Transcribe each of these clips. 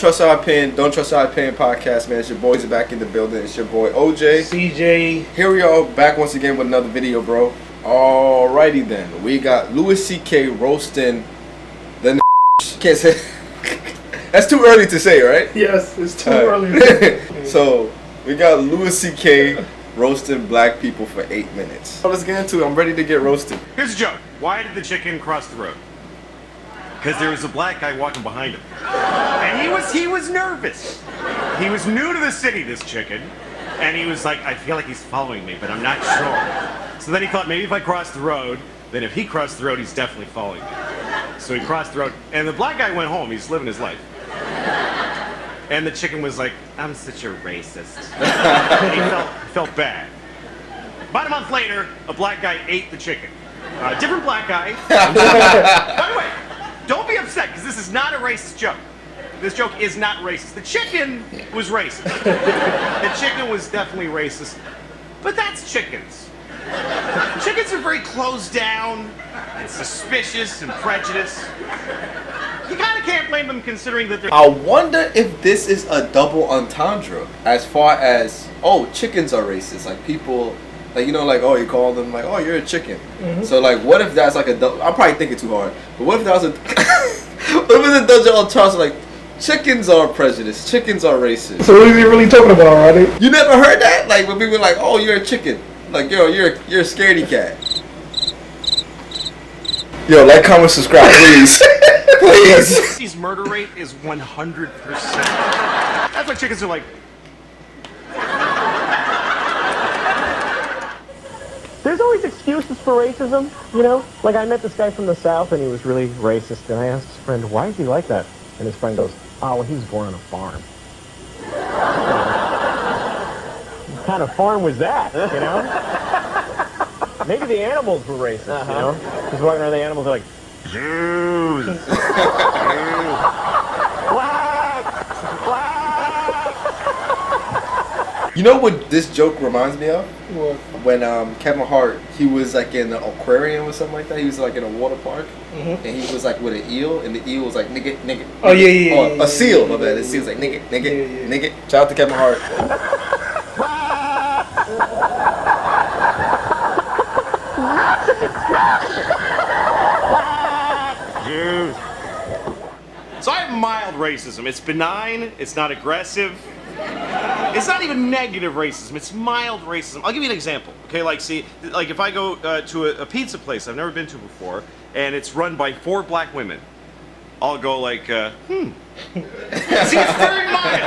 Trust Our Opinion, Don't Trust Our Opinion podcast, man. It's your boys are back in the building. It's your boy OJ. CJ. Here we are back once again with another video, bro. Alrighty then. We got Louis C.K. roasting the can't say. That's too early to say, right? Yes, it's too early to say. So, we got Louis C.K. roasting black people for 8 minutes. So let's get into it. I'm ready to get roasted. Here's a joke. Why did the chicken cross the road? Because there was a black guy walking behind him. And he was nervous. He was new to the city, this chicken. And he was like, I feel like he's following me, but I'm not sure. So then he thought, maybe if I cross the road, then if he crossed the road, he's definitely following me. So he crossed the road. And the black guy went home. He's living his life. And the chicken was like, I'm such a racist. And he felt bad. About a month later, a black guy ate the chicken. Different black guy. By the way, don't be upset, because this is not a racist joke. This joke is not racist. The chicken was racist. The chicken was definitely racist. But that's chickens. Chickens are very closed down and suspicious and prejudiced. You kind of can't blame them considering that they're... I wonder if this is a double entendre as far as, oh, chickens are racist. Like people, like, you know, like, oh, you call them like, oh, you're a chicken. Mm-hmm. So like, what if that's like a double... I'm probably thinking too hard. But what if that was a... what if it's a double entendre like, chickens are prejudiced, chickens are racist. So what is he really talking about, Roddy? You never heard that? Like when people are like, oh, you're a chicken. Like, yo, you're a scaredy cat. Yo, like, comment, subscribe, please. Please. His murder rate is 100%. That's why chickens are like... There's always excuses for racism, you know? Like, I met this guy from the South, and he was really racist, and I asked his friend, why is he like that? And his friend goes, oh, well, he was born on a farm. What kind of farm was that, you know? Maybe the animals were racist, you know? Because walking around, the animals are like, Jews! Black! Black! You know what this joke reminds me of? What? When Kevin Hart, he was like in an aquarium or something like that. He was like in a water park, and he was like with an eel, and the eel was like nigga, nigga. Oh yeah. A seal, my bad. The seal's like nigga, nigga, nigga. Shout out to Kevin Hart. Jews. So I have mild racism. It's benign. It's not aggressive. It's not even negative racism. It's mild racism. I'll give you an example. Okay, like see, like if I go to a pizza place I've never been to before, and it's run by 4 black women, I'll go like, See, it's very mild.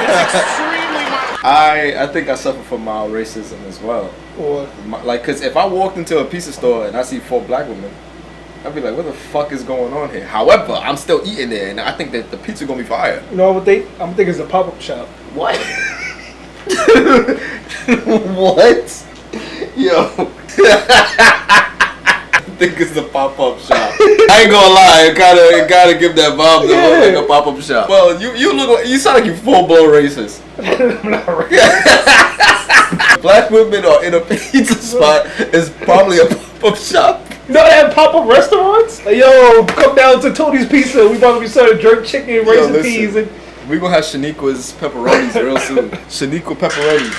It's extremely mild. I think I suffer from mild racism as well. What? Like, cause if I walked into a pizza store and I see 4 black women, I'd be like, what the fuck is going on here? However, I'm still eating there, and I think that the pizza gonna be fire. You know what I'm thinking it's a pop-up shop. What? What? Yo. I think it's a pop-up shop. I ain't gonna lie, it gotta give that vibe though, like a pop-up shop. Well, you look like, you sound like you full-blown racist. I'm not racist. Black women are in a pizza spot is probably a pop-up shop. You know they have pop-up restaurants? Like, yo, come down to Tony's Pizza. We about to be serving jerk chicken and raisin peas and... We gonna have Shaniqua's pepperonis real soon. Shaniqua pepperonis.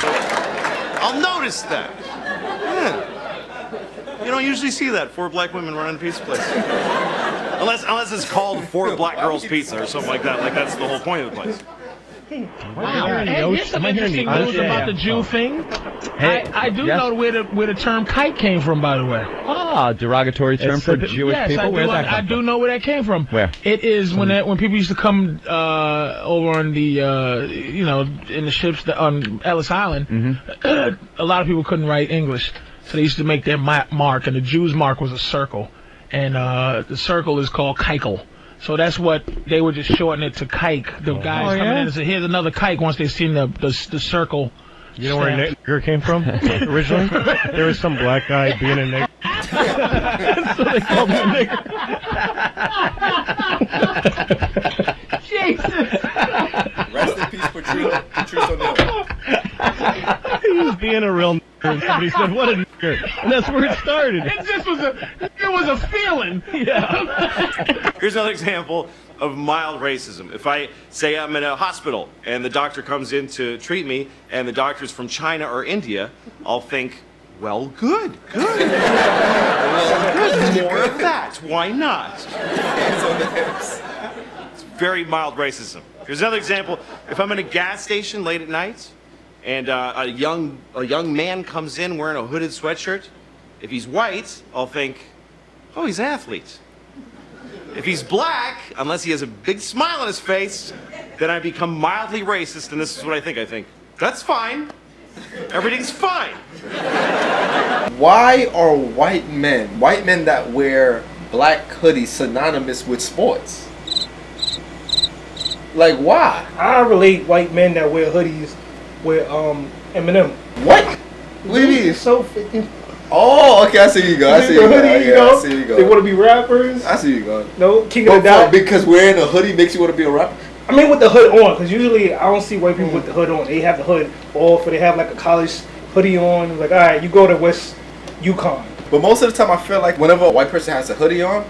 I'll notice that. Yeah. You don't usually see that 4 black women running a pizza place. Unless it's called 4 Black Girls Pizza or something like that. Like that's the whole point of the place. Wow, and here's some interesting news about the Jew thing. Hey, I do know where the term kike came from, by the way. Ah, derogatory term for Jewish people? Where's that come from? I do know where that came from. Where? It is when people used to come over on the, in the ships on Ellis Island, a lot of people couldn't write English. So they used to make their mark, and the Jew's mark was a circle. And the circle is called kikel. So that's what they were just shortening it to kike. The guys coming in and said, here's another kike once they seen the circle. You know where nigger came from originally? There was some black guy being a nigger. So they called him a nigger. Jesus. Rest in peace, Patrice O'Neal. He was being a real nigger, and somebody said, what a nigger. Good. And that's where it started. It was a feeling. Yeah. Here's another example of mild racism. If I say I'm in a hospital and the doctor comes in to treat me and the doctor's from China or India, I'll think, well, good. More of that. Why not? It's very mild racism. Here's another example. If I'm in a gas station late at night and a young man comes in wearing a hooded sweatshirt, if he's white, I'll think, oh, he's an athlete. If he's black, unless he has a big smile on his face, then I become mildly racist, and this is what I think. I think, that's fine. Everything's fine. Why are white men that wear black hoodies synonymous with sports? Like, why? I relate white men that wear hoodies with Eminem. What? What do you mean? It's so freaking. Oh, okay, I see you go. I see you go. I see you go. They want to be rappers. I see you go. No, King of the Dot. Because wearing a hoodie makes you want to be a rapper? I mean, with the hood on, because usually I don't see white people with the hood on. They have the hood off, or they have like a college hoodie on. Like, all right, you go to West Yukon. But most of the time, I feel like whenever a white person has a hoodie on,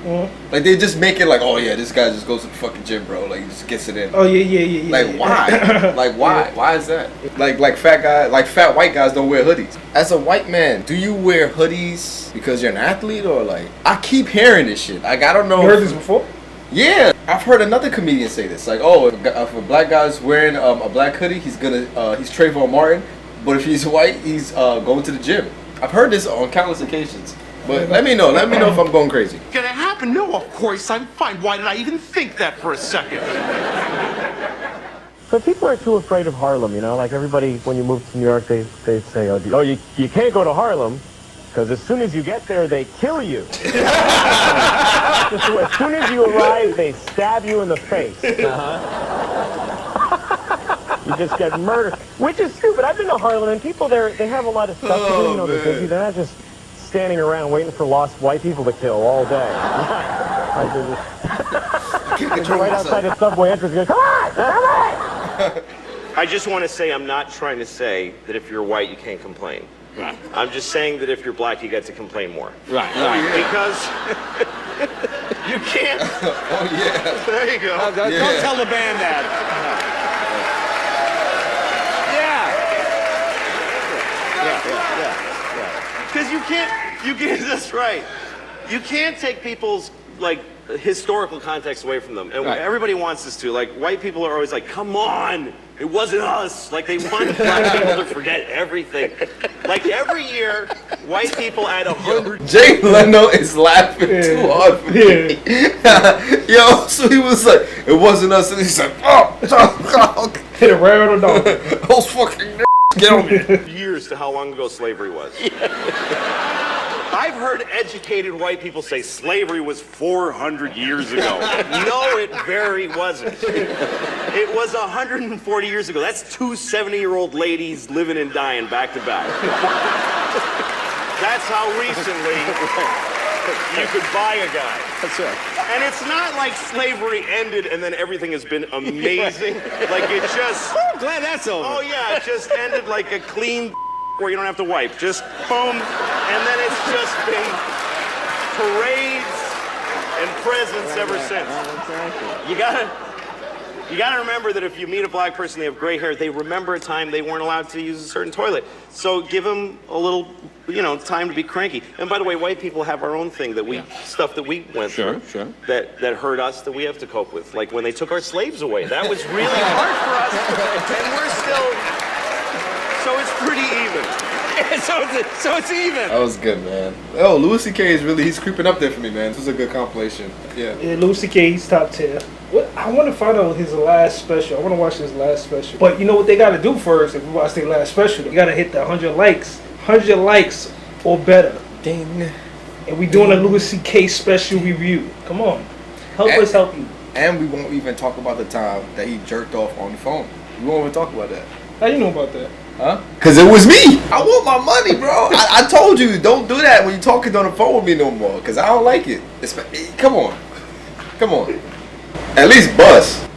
like they just make it like, oh yeah, this guy just goes to the fucking gym, bro. Like he just gets it in. Oh yeah. Like why? Like why? Yeah. Why is that? Like fat white guys don't wear hoodies. As a white man, do you wear hoodies because you're an athlete or like? I keep hearing this shit. Like I don't know. You heard this before? Yeah, I've heard another comedian say this. Like, oh, if a black guy's wearing a black hoodie, he's Trayvon Martin. But if he's white, he's going to the gym. I've heard this on countless occasions. But let me know if I'm going crazy. Can it happen? No, of course I'm fine. Why did I even think that for a second? But people are too afraid of Harlem, you know? Like everybody, when you move to New York, they say, oh, you can't go to Harlem, because as soon as you get there, they kill you. As soon as you arrive, they stab you in the face. You just get murdered, which is stupid. I've been to Harlem, and people there, they have a lot of stuff to do. You know, they're busy. They're not just standing around waiting for lost white people to kill all day. They're right outside the subway entrance, going, come on! I just want to say I'm not trying to say that if you're white you can't complain. Right. I'm just saying that if you're black you get to complain more. Right. Because you can't. Oh yeah. There you go. Don't tell the band that. Because you can't, that's right. You can't take people's, like, historical context away from them. And everybody wants us to. Like, white people are always like, come on, it wasn't us. Like, they want black people to forget everything. Like, every year, white people add 100. Jay Leno is laughing too hard for me. Yo, so he was like, it wasn't us. And he's like, oh. Hit it right on the dog. Those fucking get on me. Years to how long ago slavery was. I've heard educated white people say slavery was 400 years ago. No, it very wasn't. It was 140 years ago. That's two 70-year-old ladies living and dying back to back. That's how recently you could buy a guy. That's right. And it's not like slavery ended and then everything has been amazing. Like it just... I'm glad that's over. Oh yeah, it just ended like a clean where you don't have to wipe. Just boom. And then it's just been parades and presents ever since. You gotta remember that if you meet a black person, they have gray hair, they remember a time they weren't allowed to use a certain toilet. So give them a little, time to be cranky. And by the way, white people have our own thing that stuff that we went through that hurt us that we have to cope with. Like when they took our slaves away, that was really hard for us, and we're still, so it's pretty even. So it's even. That was good, man. Oh, Louis C.K. he's creeping up there for me, man. This was a good compilation. Yeah, Louis C.K. he's top tier. I want to find out his last special. I want to watch his last special. But you know what they got to do first if we watch their last special? You got to hit the 100 likes. 100 likes or better. Ding. And we doing a Louis C.K. special review. Come on. Help us help you. And we won't even talk about the time that he jerked off on the phone. We won't even talk about that. How you know about that? Huh? Because it was me. I want my money, bro. I told you, don't do that when you're talking on the phone with me no more. Because I don't like it. Come on. At least bust.